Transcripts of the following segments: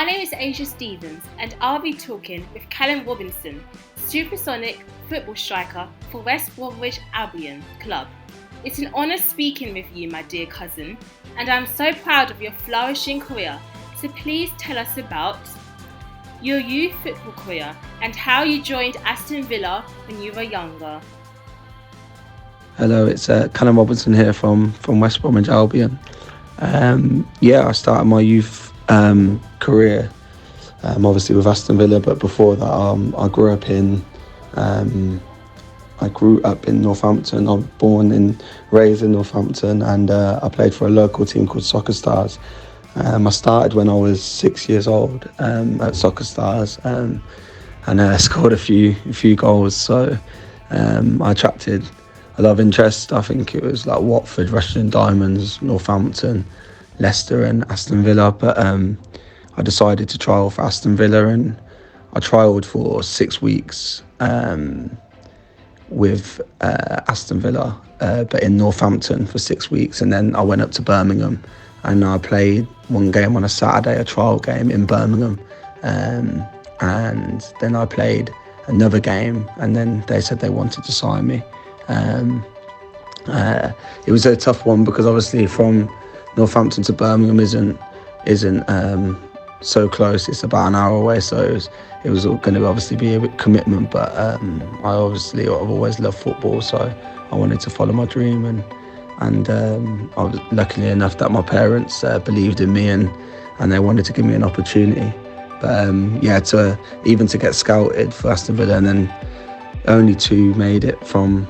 name is Asia Stevens and I'll be talking with Callum Robinson, supersonic football striker for West Bromwich Albion Club. It's an honour speaking with you, my dear cousin, and I'm so proud of your flourishing career. So please tell us about your youth football career and how you joined Aston Villa when you were younger. Hello, it's Callum Robinson here from West Bromwich Albion. I started my youth career obviously with Aston Villa, but before that I grew up in Northampton. I was born and raised in Northampton, and I played for a local team called Soccer Stars. I started when I was 6 years old at Soccer Stars, and scored a few goals. So I attracted a lot of interest. I think it was like Watford, Rushden Diamonds, Northampton, Leicester and Aston Villa. But I decided to trial for Aston Villa, and I trialled for 6 weeks with Aston Villa, but in Northampton for 6 weeks. And then I went up to Birmingham and I played one game on a Saturday, a trial game in Birmingham. And then I played another game, and then they said they wanted to sign me. It was a tough one because obviously from Northampton to Birmingham isn't so close. It's about an hour away, so it was going to obviously be a bit commitment. But I've always loved football, so I wanted to follow my dream, and I was lucky enough that my parents believed in me and they wanted to give me an opportunity. But to get scouted for Aston Villa, and then only 2 made it from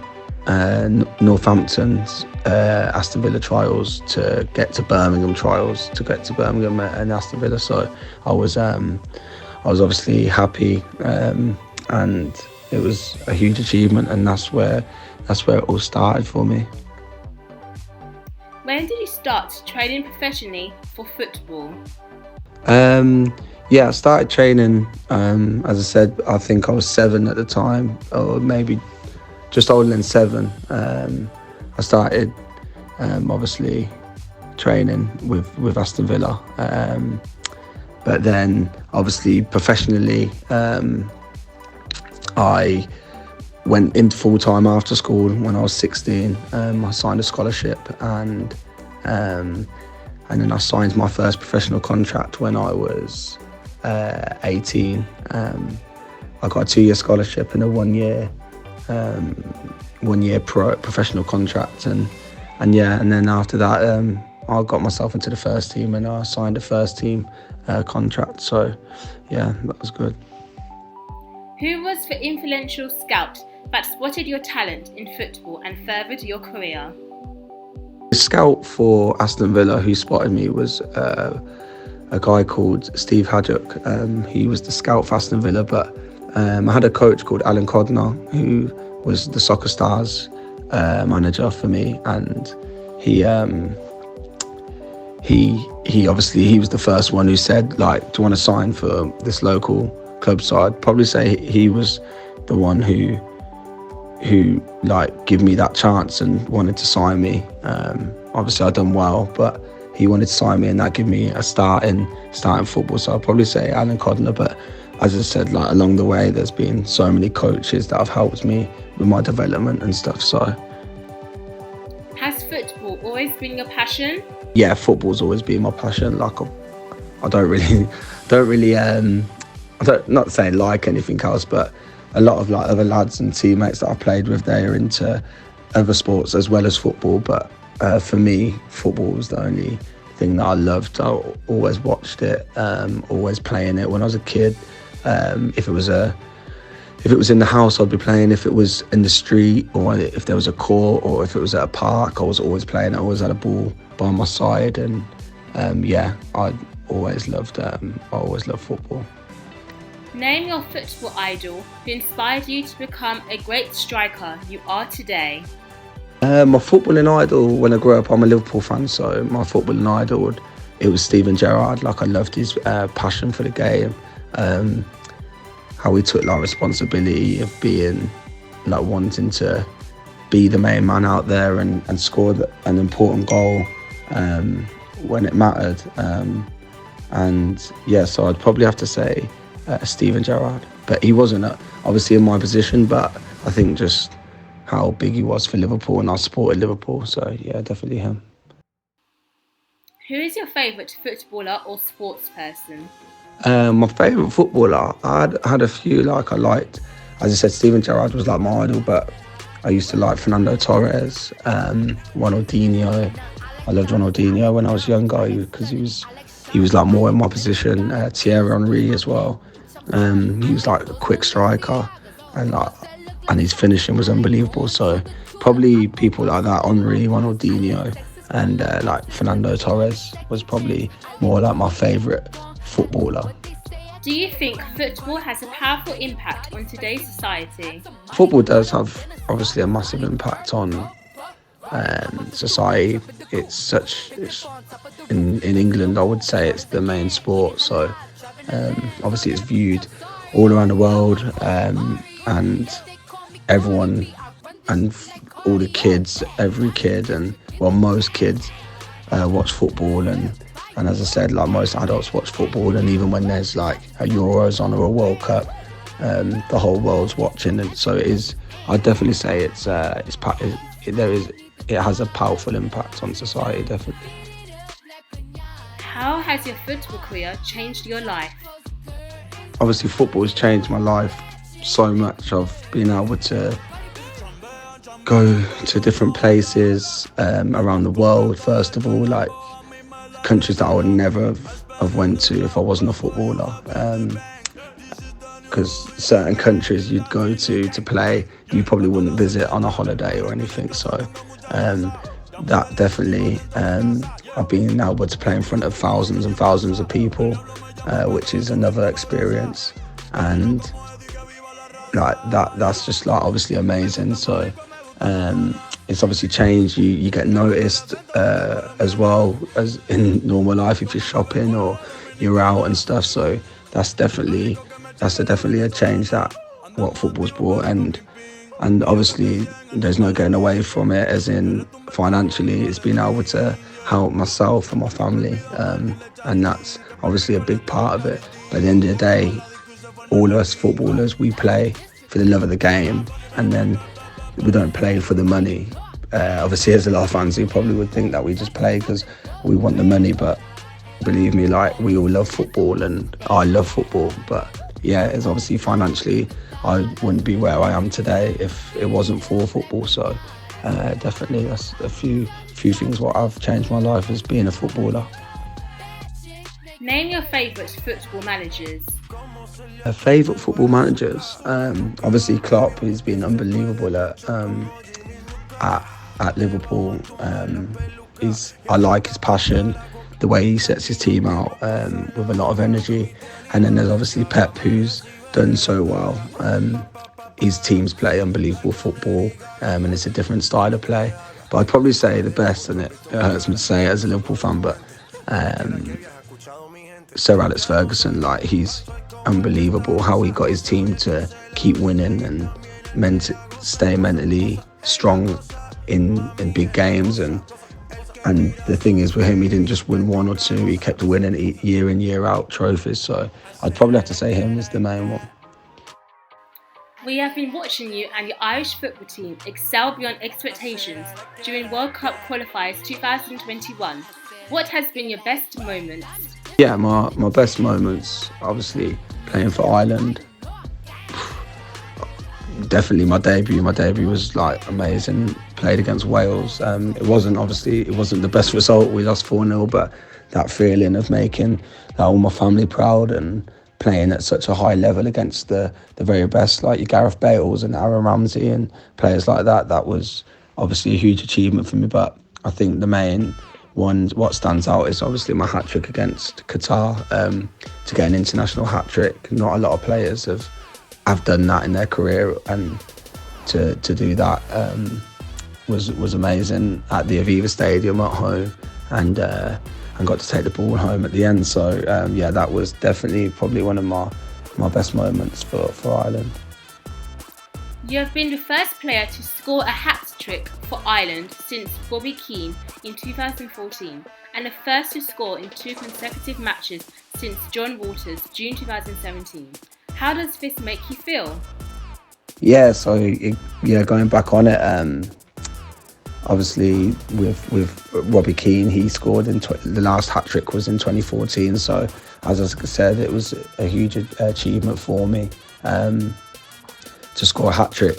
Northampton's Aston Villa trials to get to Birmingham trials, to get to Birmingham and Aston Villa. So I was obviously happy, and it was a huge achievement, and that's where it all started for me. When did you start training professionally for football? I started training, as I said, I think I was 7 at the time, or maybe just older than 7. I started obviously training with Aston Villa, but then obviously professionally I went into full-time after school when I was 16. I signed a scholarship, and then I signed my first professional contract when I was 18. I got a 2-year scholarship and a 1-year professional contract, and then after that I got myself into the first team and I signed a first team contract. So that was good. Who was the influential scout that spotted your talent in football and furthered your career? The scout for Aston Villa who spotted me was a guy called Steve Haddock. He was the scout for Aston Villa, but I had a coach called Alan Codner who was the Soccer Stars manager for me, and he was the first one who said, like, do you want to sign for this local club? So I'd probably say he was the one who like give me that chance and wanted to sign me. Obviously I'd done well, but he wanted to sign me, and that gave me a start in football. So I'd probably say Alan Codner. But as I said, like, along the way there's been so many coaches that have helped me with my development and stuff. So has football always been your passion? Yeah, football's always been my passion. Like I don't not saying like anything else, but a lot of like other lads and teammates that I've played with, they are into other sports as well as football. But for me, football was the only thing that I loved. I always watched it, always playing it when I was a kid. If it was in the house, I'd be playing. If it was in the street, or if there was a court, or if it was at a park, I was always playing. I always had a ball by my side, and I always loved football. Name your football idol who inspired you to become a great striker you are today. My footballing idol, when I grew up, I'm a Liverpool fan, so my footballing idol, it was Steven Gerrard. Like, I loved his passion for the game, how he took like responsibility of being like wanting to be the main man out there and score an important goal when it mattered. And yeah, so I'd probably have to say Steven Gerrard. But he wasn't obviously in my position, but I think just how big he was for Liverpool, and I supported Liverpool. So yeah, definitely him. Who is your favourite footballer or sports person? My favourite footballer, I had a few. Like I liked, as I said, Steven Gerrard was like my idol, but I used to like Fernando Torres, Ronaldinho. I loved Ronaldinho when I was younger because he was like more in my position. Thierry Henry as well. He was like a quick striker, and like, and his finishing was unbelievable. So probably people like that, Henry, Ronaldinho, and like Fernando Torres was probably more like my favourite footballer. Do you think football has a powerful impact on today's society? Football does have obviously a massive impact on society. In England, I would say it's the main sport. So obviously it's viewed all around the world, and everyone and all the kids, every kid, and well, most kids watch football, and as I said, like most adults watch football, and even when there's like a Euros on or a World Cup, the whole world's watching, and so it is. I'd definitely say it has a powerful impact on society, definitely. How has your football career changed your life? Obviously, football has changed my life so much. I've been able to go to different places around the world. First of all, like countries that I would never have went to if I wasn't a footballer. Because certain countries you'd go to play, you probably wouldn't visit on a holiday or anything. So that definitely, I've been able to play in front of thousands and thousands of people, which is another experience. And like that's just like obviously amazing. So it's obviously changed. You get noticed as well as in normal life if you're shopping or you're out and stuff. So that's definitely a change that what football's brought, and obviously there's no getting away from it. As in financially, it's been able to help myself and my family, and that's obviously a big part of it. But at the end of the day, all of us footballers, we play for the love of the game, and then we don't play for the money. Obviously, there's a lot of fans who probably would think that we just play because we want the money, but believe me, like we all love football, and I love football. But yeah, it's obviously financially, I wouldn't be where I am today if it wasn't for football. So definitely, that's a few things what have changed my life as being a footballer. Name your favourite football managers. Favourite football managers, obviously Klopp, he's been unbelievable at Liverpool. I like his passion, the way he sets his team out with a lot of energy. And then there's obviously Pep, who's done so well. His teams play unbelievable football, and it's a different style of play. But I'd probably say the best, and it hurts me to say it as a Liverpool fan, but Sir Alex Ferguson, like he's unbelievable how he got his team to keep winning and stay mentally strong in big games, and the thing is with him, he didn't just win one or two, he kept winning year in year out trophies. So I'd probably have to say him is the main one. We have been watching you and your Irish football team excel beyond expectations during World Cup qualifiers 2021. What has been your best moment? Yeah, my best moments, obviously playing for Ireland. Definitely my debut. My debut was like amazing. Played against Wales. It wasn't the best result. We lost 4-0, but that feeling of making all my family proud and playing at such a high level against the very best, like your Gareth Bales and Aaron Ramsey and players like that, that was obviously a huge achievement for me. But I think the main one, what stands out, is obviously my hat-trick against Qatar, to get an international hat-trick. Not a lot of players have done that in their career, and to do that was amazing at the Aviva Stadium at home, and got to take the ball home at the end. So yeah, that was definitely probably one of my best moments for Ireland. You have been the first player to score a hat-trick for Ireland since Bobby Keane in 2014. and the first to score in 2 consecutive matches since John Walter's June 2017. How does this make you feel? Yeah, so going back on it, obviously with Robbie Keane, he scored the last hat trick was in 2014. So as I said, it was a huge achievement for me to score a hat trick.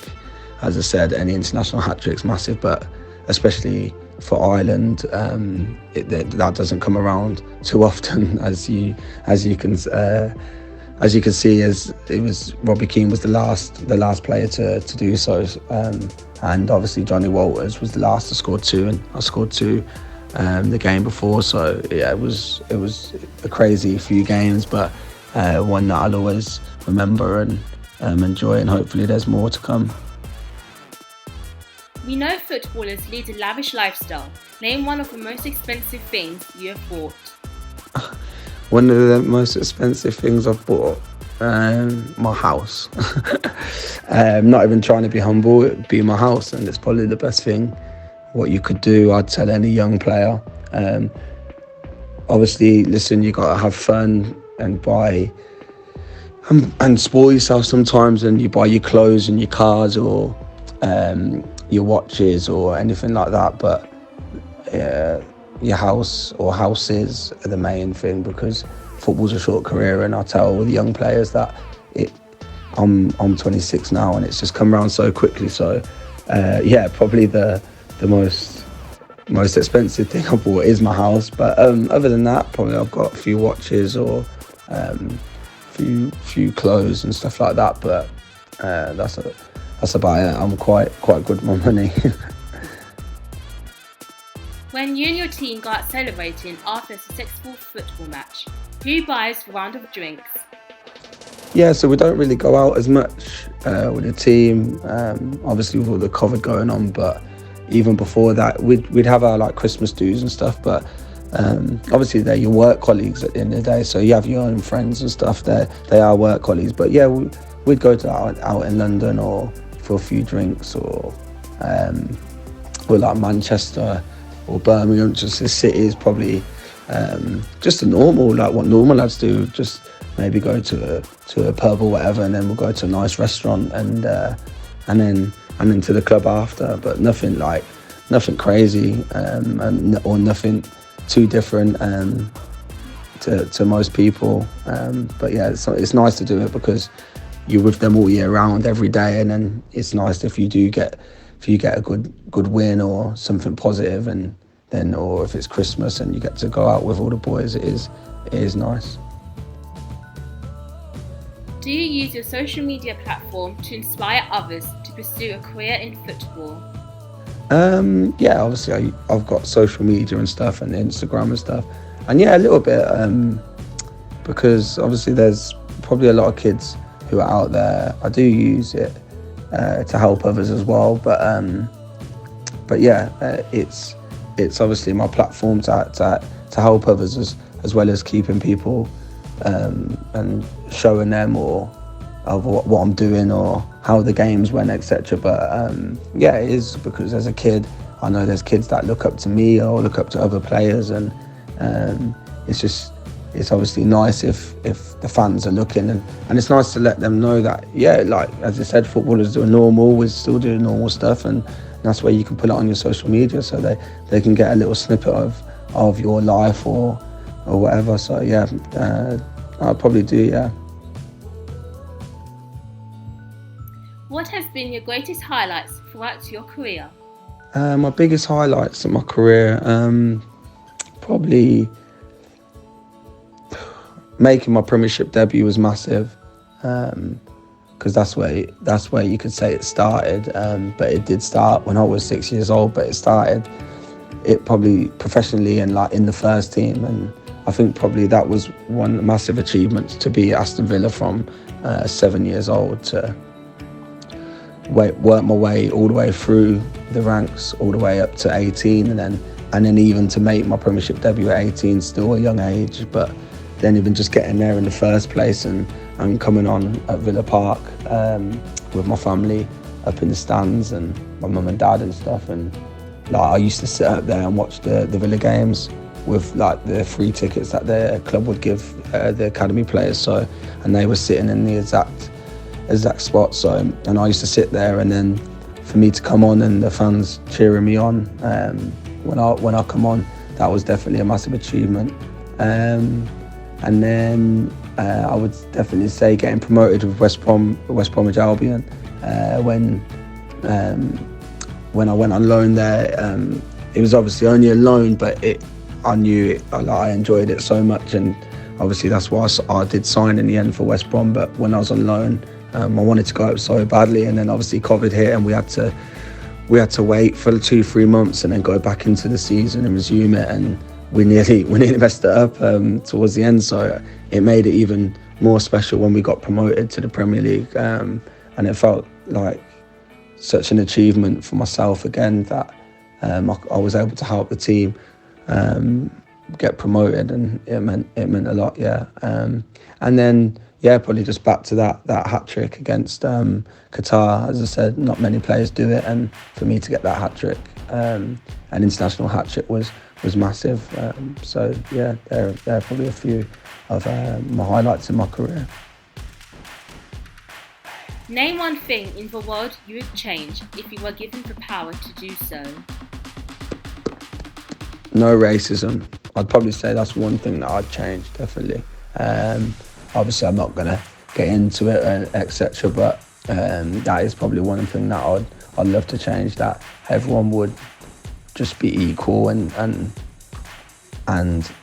As I said, any international hat trick's massive, but especially for Ireland, that doesn't come around too often, as you can see, as it was Robbie Keane was the last player to do so, and obviously Johnny Walters was the last to score 2, and I scored 2 the game before. So yeah, it was a crazy few games, but one that I'll always remember and enjoy, and hopefully there's more to come. We know footballers lead a lavish lifestyle. Name one of the most expensive things you have bought. One of the most expensive things I've bought, my house. Not even trying to be humble, it'd be my house, and it's probably the best thing what you could do. I'd tell any young player. Obviously, listen, you gotta have fun and buy and spoil yourself sometimes, and you buy your clothes and your cars or your watches or anything like that, but your house or houses are the main thing, because football's a short career, and I tell all the young players that I'm 26 now, and it's just come around so quickly. So probably the most expensive thing I bought is my house, but other than that, probably I've got a few watches or few clothes and stuff like that, but that's about it. I'm quite good with my money. When you and your team go out celebrating after a successful football match, who buys the round of drinks? Yeah, so we don't really go out as much with the team, obviously with all the COVID going on, but even before that, we'd have our like Christmas dues and stuff, but obviously they're your work colleagues at the end of the day, so you have your own friends and stuff. They are work colleagues, but yeah, we'd go to out in London or for a few drinks, or like Manchester or Birmingham. Just the city is probably just a normal, like what normal lads do, just maybe go to a pub or whatever, and then we'll go to a nice restaurant and then to the club after, but nothing crazy or nothing too different to most people, but yeah, it's nice to do it because you're with them all year round, every day, and then it's nice if you get a good win or something positive, and then, or if it's Christmas and you get to go out with all the boys, it is nice. Do you use your social media platform to inspire others to pursue a career in football? Yeah, obviously I've got social media and stuff, and Instagram and stuff, and yeah, a little bit, because obviously there's probably a lot of kids who are out there. I do use it to help others as well, but yeah, it's obviously my platform to help others as well as keeping people and showing them or of what I'm doing or how the games went, etc. But yeah, it is because as a kid, I know there's kids that look up to me or look up to other players, and it's obviously nice if the fans are looking, and it's nice to let them know that, yeah, like as I said, footballers do normal, we're still doing normal stuff, and that's where you can put it on your social media so they can get a little snippet of your life or whatever. So yeah, I probably do, yeah. What has been your greatest highlights throughout your career? My biggest highlights in my career, probably making my Premiership debut was massive, because that's where you could say it started. But it did start when I was 6 years old. But it started probably professionally and like in the first team, and I think probably that was one massive achievement, to be at Aston Villa from 7 years old to work my way all the way through the ranks, all the way up to 18, and then even to make my Premiership debut at 18, still a young age, but then even just getting there in the first place and coming on at Villa Park with my family up in the stands and my mum and dad and stuff, and like I used to sit up there and watch the Villa games with like the free tickets that their club would give the academy players. So, and they were sitting in the exact spot. So, and I used to sit there, and then for me to come on and the fans cheering me on when I come on, that was definitely a massive achievement. And then I would definitely say getting promoted with West Bromwich Albion when I went on loan there. It was obviously only a loan, but I knew it. I enjoyed it so much, and obviously that's why I did sign in the end for West Brom. But when I was on loan, I wanted to go up so badly, and then obviously COVID hit, and we had to wait for 2-3 months and then go back into the season and resume it, and we nearly messed it up towards the end. So it made it even more special when we got promoted to the Premier League, and it felt like such an achievement for myself again that I was able to help the team get promoted, and it meant a lot. And then probably just back to that hat trick against Qatar. As I said, not many players do it, and for me to get that hat trick, an international hat trick, was massive. So there are probably a few of my highlights in my career. Name one thing in the world you would change if you were given the power to do so. No racism. I'd probably say that's one thing that I'd change, definitely. Obviously, I'm not going to get into it, etc. But that is probably one thing that I'd love to change. That everyone would just be equal and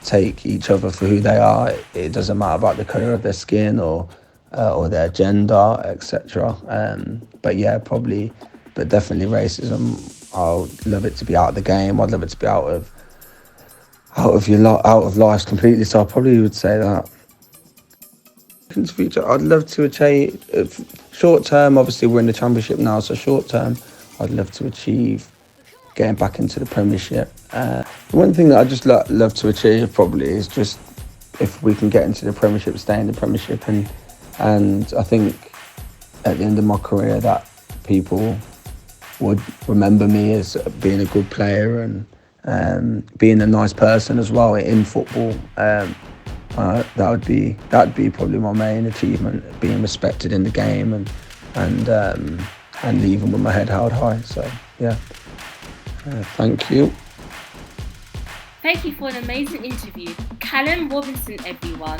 take each other for who they are. It doesn't matter about the colour of their skin or their gender, etc. But definitely racism. I'd love it to be out of the game. I'd love it to be out of life completely. So I probably would say that. In the future, I'd love to achieve. Short term, obviously we're in the Championship now, so short term, I'd love to achieve getting back into the Premiership. One thing that I just love to achieve probably is just if we can get into the Premiership, stay in the Premiership, and I think at the end of my career that people would remember me as being a good player and being a nice person as well in football. That'd be probably my main achievement, being respected in the game and leaving with my head held high. So thank you. Thank you for an amazing interview, Callum Robinson, everyone.